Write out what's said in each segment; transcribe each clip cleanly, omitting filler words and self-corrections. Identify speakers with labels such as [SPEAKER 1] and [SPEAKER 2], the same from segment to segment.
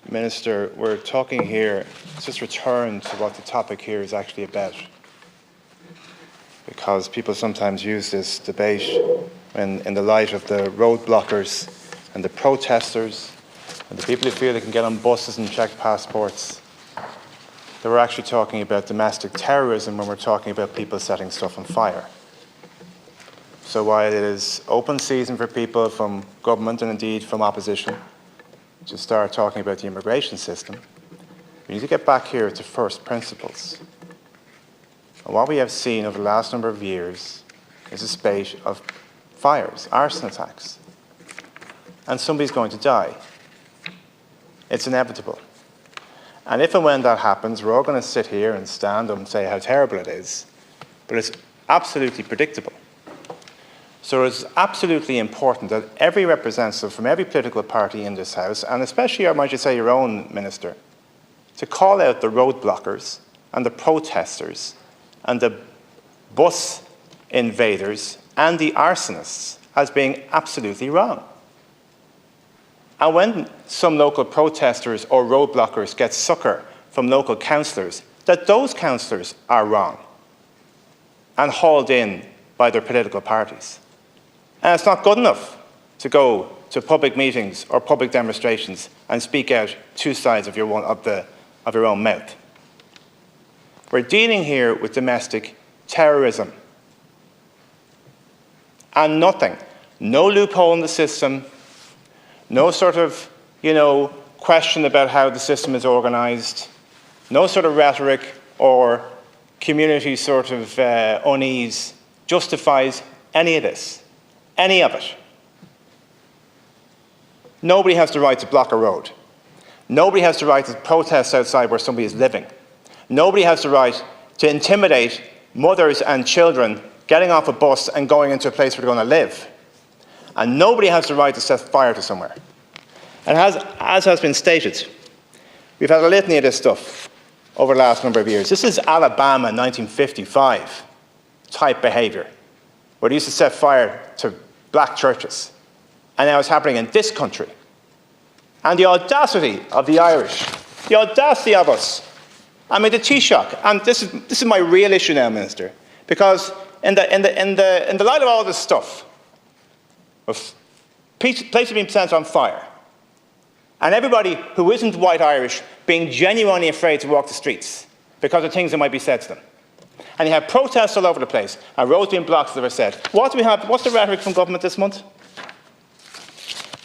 [SPEAKER 1] Minister, we're talking here, let's just return to what the topic here is actually about. Because people sometimes use this debate in the light of the roadblockers and the protesters and the people who feel they can get on buses and check passports. That we're actually talking about domestic terrorism when we're talking about people setting stuff on fire. So while it is open season for people from government and indeed from opposition to start talking about the immigration system, we need to get back here to first principles. And what we have seen over the last number of years is a spate of fires, arson attacks. And somebody's going to die. It's inevitable. And if and when that happens, we're all going to sit here and stand up and say how terrible it is. But it's absolutely predictable. So it's absolutely important that every representative from every political party in this House, and especially, or might you say, your own minister, to call out the roadblockers and the protesters and the bus invaders and the arsonists as being absolutely wrong. And when some local protesters or roadblockers get succour from local councillors, that those councillors are wrong and hauled in by their political parties. And it's not good enough to go to public meetings or public demonstrations and speak out two sides of your own mouth. We're dealing here with domestic terrorism. And nothing, no loophole in the system, no sort of, question about how the system is organised, no sort of rhetoric or community sort of unease justifies any of this. Any of it. Nobody has the right to block a road. Nobody has the right to protest outside where somebody is living. Nobody has the right to intimidate mothers and children getting off a bus and going into a place where they're going to live. And nobody has the right to set fire to somewhere. And as has been stated, we've had a litany of this stuff over the last number of years. This is Alabama 1955 type behaviour, where they used to set fire to black churches. And now it's happening in this country. And the audacity of the Irish, the audacity of us. I mean, the Taoiseach, and this is my real issue now, Minister, because in the light of all this stuff, of places being set on fire, and everybody who isn't white Irish being genuinely afraid to walk the streets because of things that might be said to them. And you have protests all over the place, and roads being blocked, as I said. What do we have? What's the rhetoric from government this month?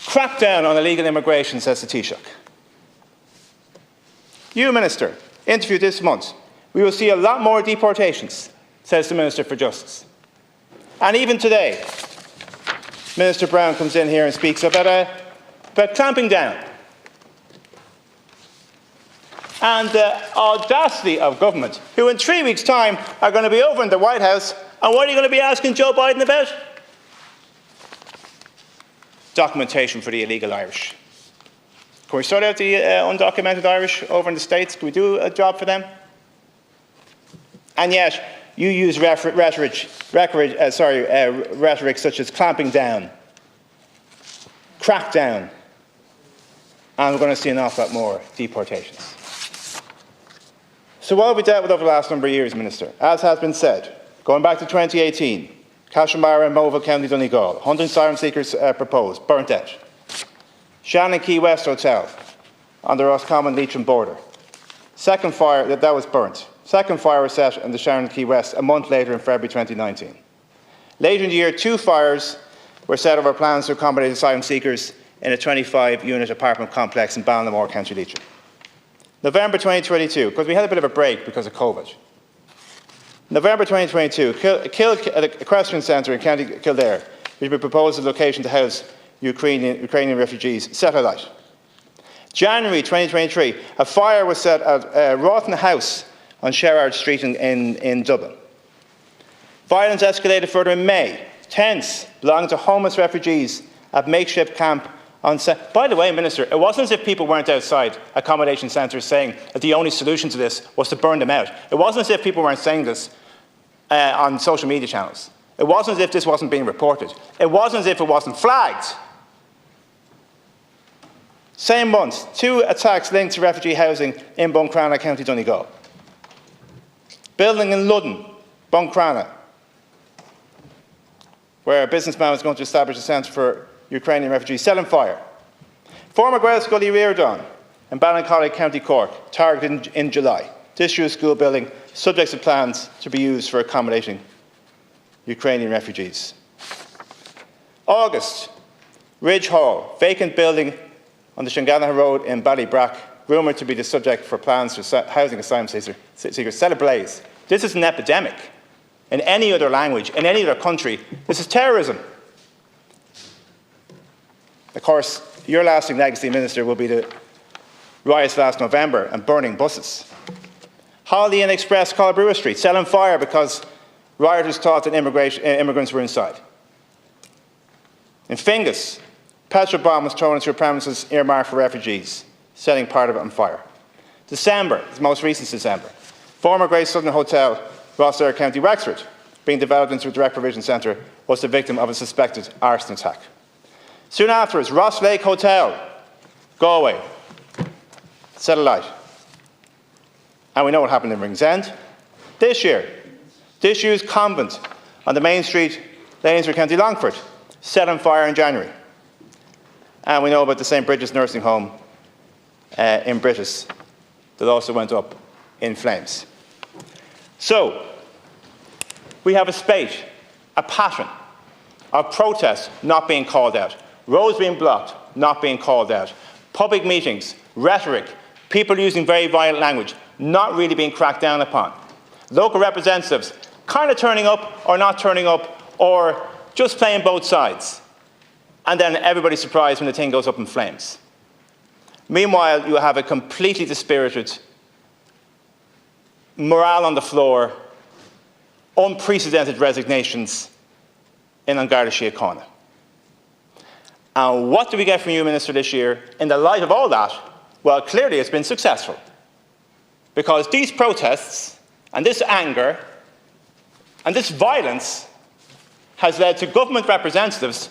[SPEAKER 1] Crackdown on illegal immigration, says the Taoiseach. You, Minister, interviewed this month. We will see a lot more deportations, says the Minister for Justice. And even today, Minister Brown comes in here and speaks about clamping down. And the audacity of government, who in 3 weeks' time are going to be over in the White House, and what are you going to be asking Joe Biden about? Documentation for the illegal Irish. Can we sort out the undocumented Irish over in the States? Can we do a job for them? And yet, you use rhetoric such as clamping down, crackdown, and we're going to see an awful lot more deportations. So what have we dealt with over the last number of years, Minister? As has been said, going back to 2018, Cashmere and Moville, County Donegal, 100 asylum seekers proposed, burnt out. Shannon Key West Hotel on the Roscommon Leitrim border. Second fire, that was burnt. Second fire was set in the Shannon Key West a month later in February 2019. Later in the year, 2 fires were set over plans to accommodate asylum seekers in a 25-unit apartment complex in Ballinamore, County Leitrim. November 2022, because we had a bit of a break because of COVID. November 2022, Equestrian Centre in County Kildare, which we proposed as a location to house Ukrainian refugees, set alight. January 2023, a fire was set at Rawton House on Sherrard Street in Dublin. Violence escalated further in May. Tents belonging to homeless refugees at makeshift camp on set. By the way, Minister, it wasn't as if people weren't outside accommodation centres saying that the only solution to this was to burn them out. It wasn't as if people weren't saying this on social media channels. It wasn't as if this wasn't being reported. It wasn't as if it wasn't flagged. Same month, 2 attacks linked to refugee housing in Buncrana, County Donegal. Building in Ludden, Buncrana, where a businessman was going to establish a centre for Ukrainian refugees, set on fire. Former Gael School Ríordáin in Ballincollig, County Cork, targeted in July. Disused school building, subject to plans to be used for accommodating Ukrainian refugees. August, Ridge Hall, vacant building on the Shanganagh Road in Ballybrack, rumoured to be the subject for plans for housing asylum seekers, set ablaze. This is an epidemic. In any other language, in any other country, this is terrorism. Of course, your lasting legacy, Minister, will be the riots last November and burning buses. Holiday Inn Express, Collabrewer Street, set on fire because rioters thought that immigrants were inside. In Fingus, petrol bomb was thrown into a premises earmarked for refugees, setting part of it on fire. December, the most recent December, former Great Southern Hotel, Rosslare, County Wexford, being developed into a direct provision centre, was the victim of a suspected arson attack. Soon afterwards, Ross Lake Hotel, Galway, set alight. And we know what happened in Ringsend. This year, disused convent on the main street, Lanesford, County Longford, set on fire in January. And we know about the St. Bridget's nursing home in British that also went up in flames. So, we have a spate, a pattern of protests not being called out, roads being blocked, not being called out, public meetings, rhetoric, people using very violent language, not really being cracked down upon, local representatives kind of turning up or not turning up or just playing both sides, and then everybody's surprised when the thing goes up in flames. Meanwhile, you have a completely dispirited, morale on the floor, unprecedented resignations in An Garda Síochána. And what do we get from you, Minister, this year? In the light of all that, well, clearly it's been successful. Because these protests and this anger and this violence has led to government representatives,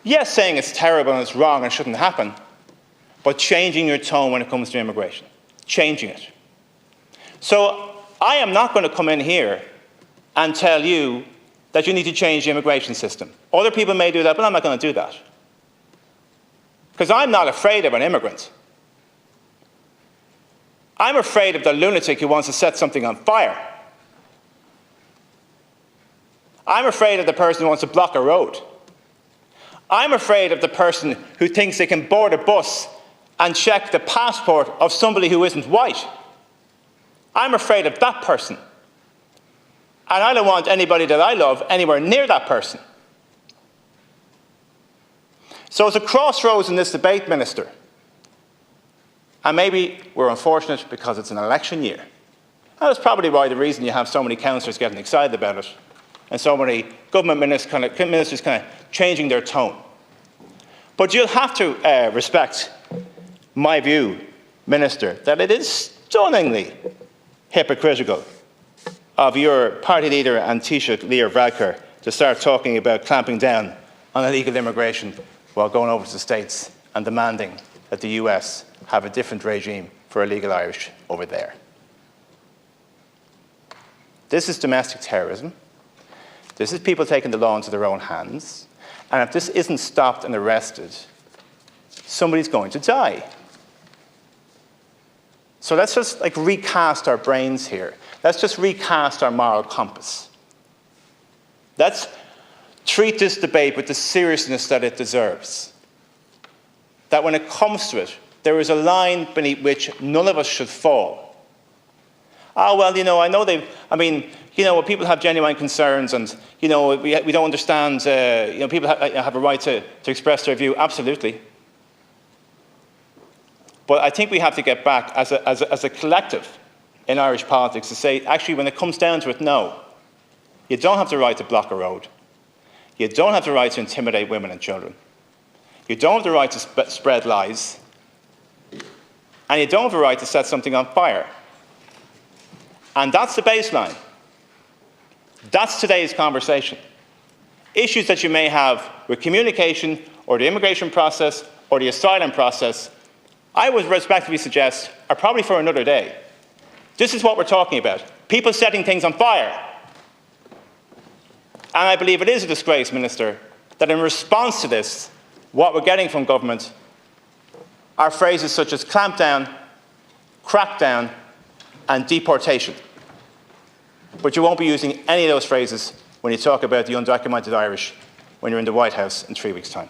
[SPEAKER 1] yes, saying it's terrible and it's wrong and shouldn't happen, but changing your tone when it comes to immigration, changing it. So I am not going to come in here and tell you that you need to change the immigration system. Other people may do that, but I'm not going to do that. Because I'm not afraid of an immigrant. I'm afraid of the lunatic who wants to set something on fire. I'm afraid of the person who wants to block a road. I'm afraid of the person who thinks they can board a bus and check the passport of somebody who isn't white. I'm afraid of that person. And I don't want anybody that I love anywhere near that person. So it's a crossroads in this debate, Minister. And maybe we're unfortunate because it's an election year. And that's probably why the reason you have so many councillors getting excited about it and so many government ministers kind of changing their tone. But you'll have to respect my view, Minister, that it is stunningly hypocritical of your party leader and Taoiseach Leo Varadkar to start talking about clamping down on illegal immigration while going over to the States and demanding that the US have a different regime for illegal Irish over there. This is domestic terrorism. This is people taking the law into their own hands. And if this isn't stopped and arrested, somebody's going to die. So let's just recast our brains here. Let's just recast our moral compass. Let's treat this debate with the seriousness that it deserves. That when it comes to it, there is a line beneath which none of us should fall. Oh, well, I know people have genuine concerns and, we don't understand, people have a right to express their view, absolutely. But I think we have to get back as a collective in Irish politics to say, actually, when it comes down to it, no. You don't have the right to block a road. You don't have the right to intimidate women and children. You don't have the right to spread lies. And you don't have the right to set something on fire. And that's the baseline. That's today's conversation. Issues that you may have with communication or the immigration process
[SPEAKER 2] or the asylum process, I would respectfully suggest are probably for another day. This is what we're talking about. People setting things on fire. And I believe it is a disgrace, Minister, that in response to this, what we're getting from government are phrases such as clampdown, crackdown, and deportation. But you won't be using any of those phrases when you talk about the undocumented Irish when you're in the White House in 3 weeks' time.